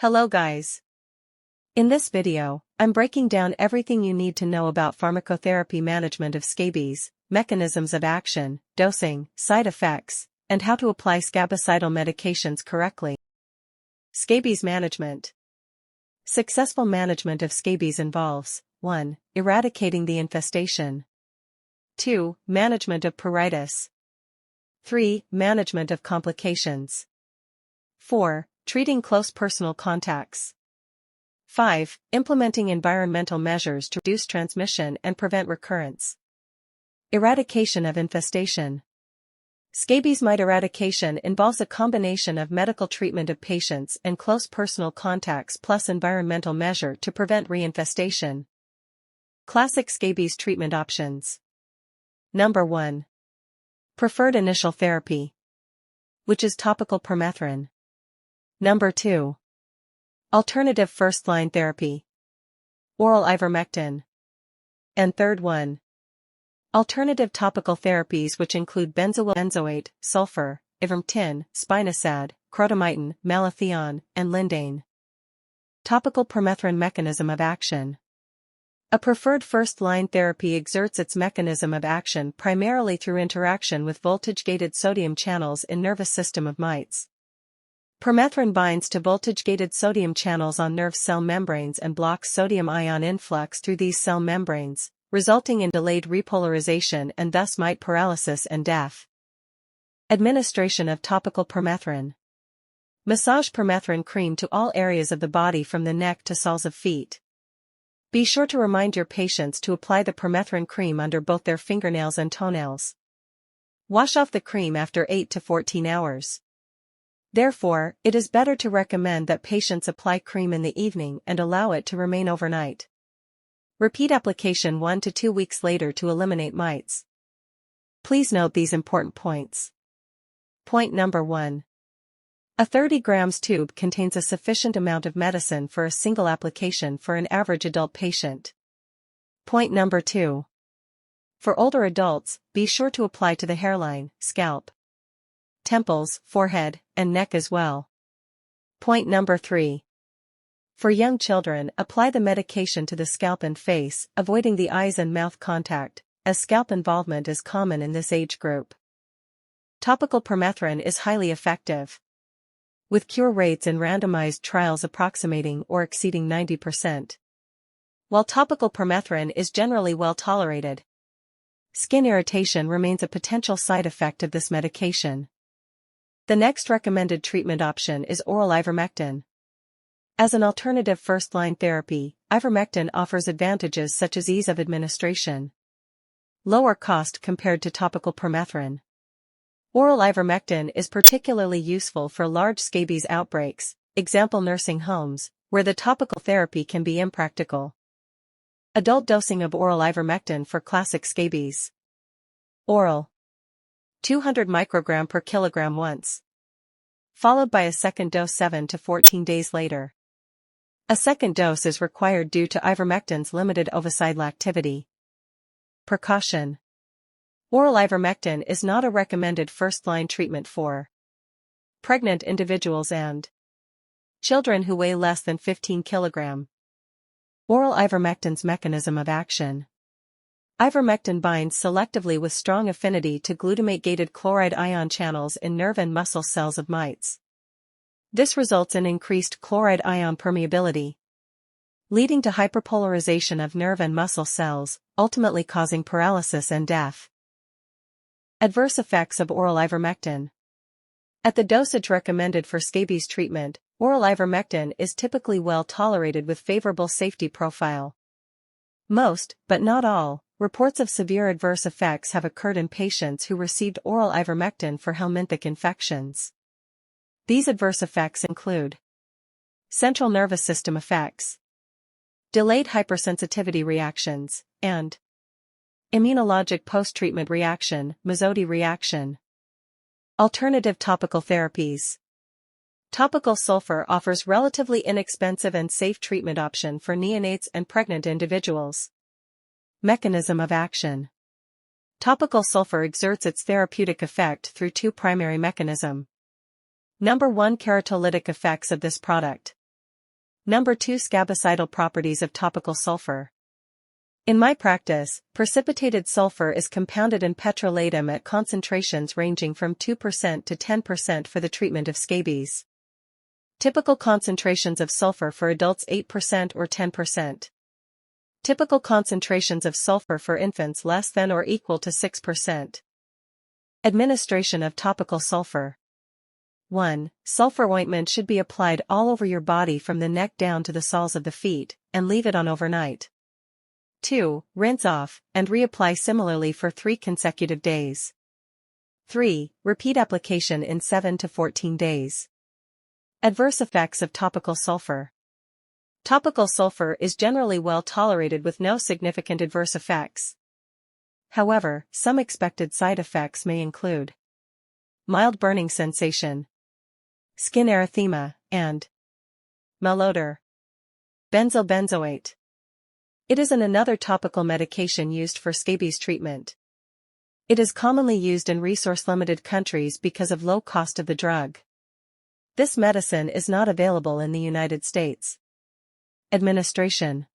Hello guys. In this video, I'm breaking down everything you need to know about pharmacotherapy management of scabies, mechanisms of action, dosing, side effects, and how to apply scabicidal medications correctly. Scabies management. Successful management of scabies involves 1. Eradicating the infestation. 2. Management of pruritus. 3. Management of complications. 4. Treating close personal contacts. 5. Implementing environmental measures to reduce transmission and prevent recurrence. Eradication of infestation. Scabies mite eradication involves a combination of medical treatment of patients and close personal contacts plus environmental measure to prevent reinfestation. Classic scabies treatment options. Number 1. Preferred initial therapy, which is topical permethrin. Number 2. Alternative first-line therapy, oral ivermectin. And third one. Alternative topical therapies which include benzyl benzoate, sulfur, ivermectin, spinosad, crotamycin, malathion, and lindane. Topical permethrin mechanism of action. A preferred first-line therapy exerts its mechanism of action primarily through interaction with voltage-gated sodium channels in nervous system of mites. Permethrin binds to voltage-gated sodium channels on nerve cell membranes and blocks sodium ion influx through these cell membranes, resulting in delayed repolarization and thus mite paralysis and death. Administration of topical permethrin. Massage permethrin cream to all areas of the body from the neck to soles of feet. Be sure to remind your patients to apply the permethrin cream under both their fingernails and toenails. Wash off the cream after 8 to 14 hours. Therefore, it is better to recommend that patients apply cream in the evening and allow it to remain overnight. Repeat application 1 to 2 weeks later to eliminate mites. Please note these important points. Point number 1. A 30 grams tube contains a sufficient amount of medicine for a single application for an average adult patient. Point number 2. For older adults, be sure to apply to the hairline, scalp, temples, forehead, and neck as well. Point number 3. For young children, apply the medication to the scalp and face, avoiding the eyes and mouth contact, as scalp involvement is common in this age group. Topical permethrin is highly effective, with cure rates in randomized trials approximating or exceeding 90%. While topical permethrin is generally well tolerated, skin irritation remains a potential side effect of this medication. The next recommended treatment option is oral ivermectin. As an alternative first-line therapy, ivermectin offers advantages such as ease of administration, lower cost compared to topical permethrin. Oral ivermectin is particularly useful for large scabies outbreaks, example nursing homes, where the topical therapy can be impractical. Adult dosing of oral ivermectin for classic scabies. Oral. 200 microgram per kilogram once, followed by a second dose 7 to 14 days later. A second dose is required due to ivermectin's limited ovicidal activity. Precaution. Oral ivermectin is not a recommended first-line treatment for pregnant individuals and children who weigh less than 15 kg. Oral ivermectin's mechanism of action. Ivermectin binds selectively with strong affinity to glutamate-gated chloride ion channels in nerve and muscle cells of mites. This results in increased chloride ion permeability, leading to hyperpolarization of nerve and muscle cells, ultimately causing paralysis and death. Adverse effects of oral ivermectin. At the dosage recommended for scabies treatment, oral ivermectin is typically well tolerated with favorable safety profile. Most, but not all, reports of severe adverse effects have occurred in patients who received oral ivermectin for helminthic infections. These adverse effects include central nervous system effects, delayed hypersensitivity reactions, and immunologic post-treatment reaction, Mazzotti reaction. Alternative topical therapies. Topical sulfur offers relatively inexpensive and safe treatment option for neonates and pregnant individuals. Mechanism of action. Topical sulfur exerts its therapeutic effect through two primary mechanisms. Number 1. Keratolytic effects of this product. Number 2. Scabicidal properties of topical sulfur. In my practice, precipitated sulfur is compounded in petrolatum at concentrations ranging from 2% to 10% for the treatment of scabies. Typical concentrations of sulfur for adults 8% or 10%. Typical concentrations of sulfur for infants less than or equal to 6%. Administration of topical sulfur. 1. Sulfur ointment should be applied all over your body from the neck down to the soles of the feet, and leave it on overnight. 2. Rinse off, and reapply similarly for 3 consecutive days. 3. Repeat application in 7 to 14 days. Adverse effects of topical sulfur. Topical sulfur is generally well tolerated with no significant adverse effects. However, some expected side effects may include mild burning sensation, skin erythema, and malodor. Benzyl Benzoate. It is another topical medication used for scabies treatment. It is commonly used in resource-limited countries because of low cost of the drug. This medicine is not available in the United States. Administration.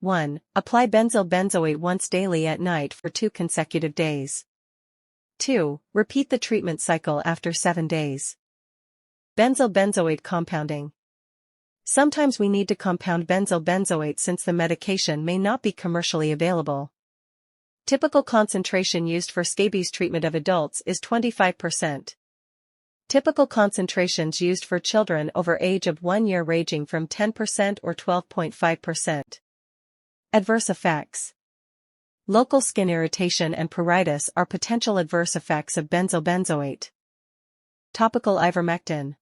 1. Apply benzyl benzoate once daily at night for 2 consecutive days. 2. Repeat the treatment cycle after 7 days. Benzyl benzoate compounding. Sometimes we need to compound benzyl benzoate since the medication may not be commercially available. Typical concentration used for scabies treatment of adults is 25%. Typical concentrations used for children over age of 1 year ranging from 10% or 12.5%. Adverse effects. Local skin irritation and pruritus are potential adverse effects of benzyl benzoate. Topical ivermectin.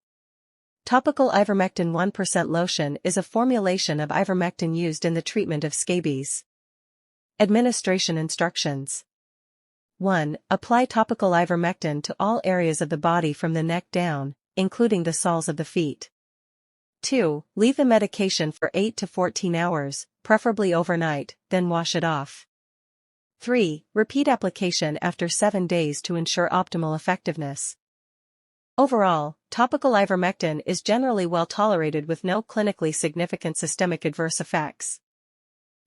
Topical ivermectin 1% lotion is a formulation of ivermectin used in the treatment of scabies. Administration instructions. 1. Apply topical ivermectin to all areas of the body from the neck down, including the soles of the feet. 2. Leave the medication for 8 to 14 hours, preferably overnight, then wash it off. 3. Repeat application after 7 days to ensure optimal effectiveness. Overall, topical ivermectin is generally well tolerated with no clinically significant systemic adverse effects.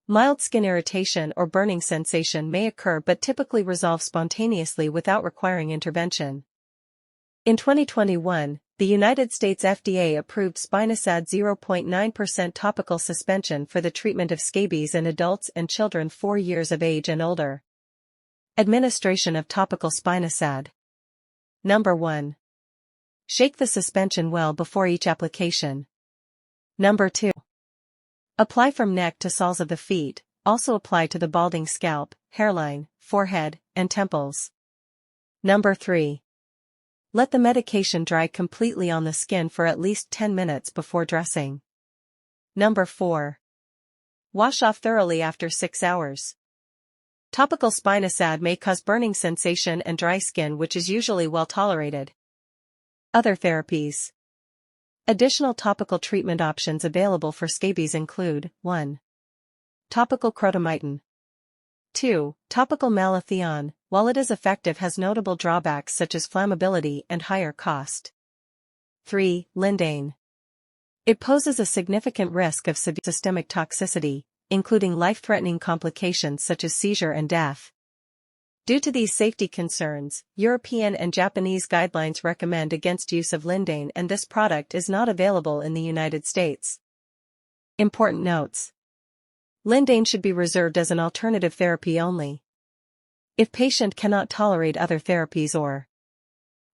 Mild skin irritation or burning sensation may occur but typically resolve spontaneously without requiring intervention. In 2021, the United States FDA approved Spinosad 0.9% topical suspension for the treatment of scabies in adults and children 4 years of age and older. Administration of topical Spinosad. Number 1. Shake the suspension well before each application. Number 2. Apply from neck to soles of the feet, also apply to the balding scalp, hairline, forehead, and temples. Number 3. Let the medication dry completely on the skin for at least 10 minutes before dressing. Number 4. Wash off thoroughly after 6 hours. Topical Spinosad may cause burning sensation and dry skin, which is usually well tolerated. Other therapies. Additional topical treatment options available for scabies include 1. Topical crotomycin. 2. Topical malathion, while it is effective, has notable drawbacks such as flammability and higher cost. 3. Lindane. It poses a significant risk of severe systemic toxicity, including life-threatening complications such as seizure and death. Due to these safety concerns, European and Japanese guidelines recommend against use of lindane, and this product is not available in the United States. Important notes. Lindane should be reserved as an alternative therapy only. If patient cannot tolerate other therapies or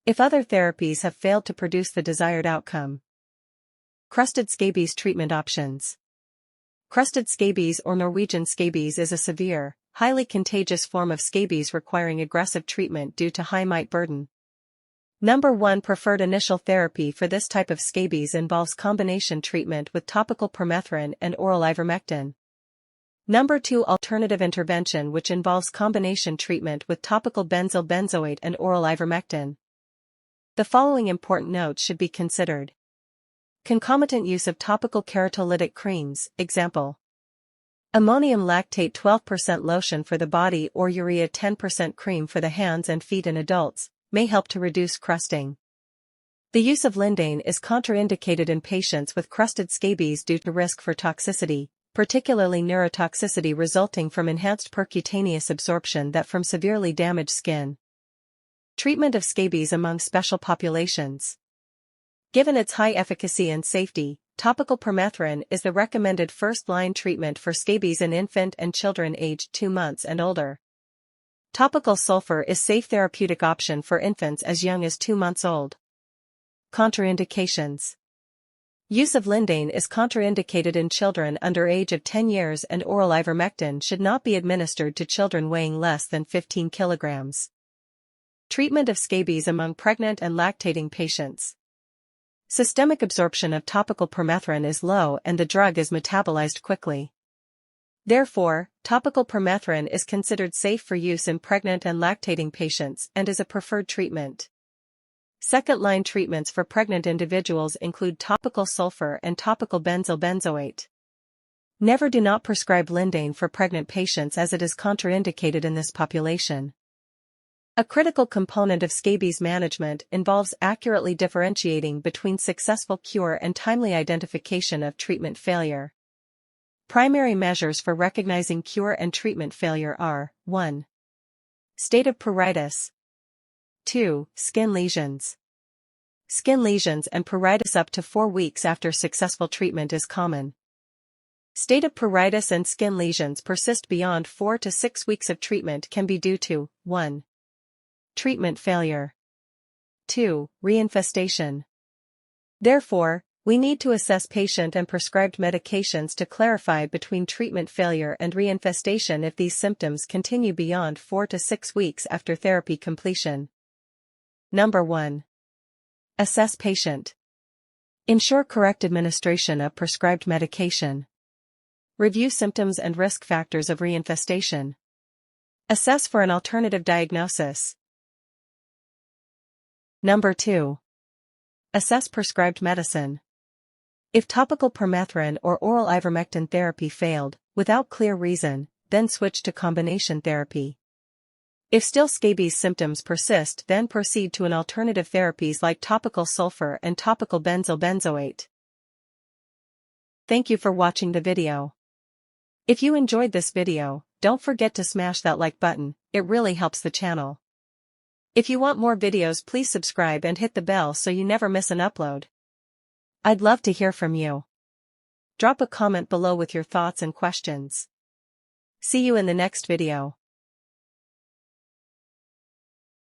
if other therapies have failed to produce the desired outcome. Crusted scabies treatment options. Crusted scabies or Norwegian scabies is a severe, highly contagious form of scabies requiring aggressive treatment due to high mite burden. Number 1 preferred initial therapy for this type of scabies involves combination treatment with topical permethrin and oral ivermectin. Number 2 alternative intervention, which involves combination treatment with topical benzyl benzoate and oral ivermectin. The following important notes should be considered. Concomitant use of topical keratolytic creams, example. Ammonium lactate 12% lotion for the body or urea 10% cream for the hands and feet in adults, may help to reduce crusting. The use of lindane is contraindicated in patients with crusted scabies due to risk for toxicity, particularly neurotoxicity resulting from enhanced percutaneous absorption that from severely damaged skin. Treatment of scabies among special populations. Given its high efficacy and safety, topical permethrin is the recommended first-line treatment for scabies in infant and children aged 2 months and older. Topical sulfur is safe therapeutic option for infants as young as 2 months old. Contraindications. Use of lindane is contraindicated in children under age of 10 years and oral ivermectin should not be administered to children weighing less than 15 kilograms. Treatment of scabies among pregnant and lactating patients. Systemic absorption of topical permethrin is low and the drug is metabolized quickly. Therefore, topical permethrin is considered safe for use in pregnant and lactating patients and is a preferred treatment. Second-line treatments for pregnant individuals include topical sulfur and topical benzyl benzoate. Do not prescribe lindane for pregnant patients as it is contraindicated in this population. A critical component of scabies management involves accurately differentiating between successful cure and timely identification of treatment failure. Primary measures for recognizing cure and treatment failure are 1. State of pruritus. 2. Skin lesions. Skin lesions and pruritus up to 4 weeks after successful treatment is common. State of pruritus and skin lesions persist beyond 4 to 6 weeks of treatment can be due to 1. Treatment failure. 2. Reinfestation. Therefore, we need to assess patient and prescribed medications to clarify between treatment failure and reinfestation if these symptoms continue beyond 4 to 6 weeks after therapy completion. Number 1. Assess patient. Ensure correct administration of prescribed medication. Review symptoms and risk factors of reinfestation. Assess for an alternative diagnosis. Number 2. Assess prescribed medicine. If topical permethrin or oral ivermectin therapy failed, without clear reason, then switch to combination therapy. If still scabies symptoms persist, then proceed to an alternative therapies like topical sulfur and topical benzyl benzoate. Thank you for watching the video. If you enjoyed this video, don't forget to smash that like button, it really helps the channel. If you want more videos, please subscribe and hit the bell so you never miss an upload. I'd love to hear from you. Drop a comment below with your thoughts and questions. See you in the next video.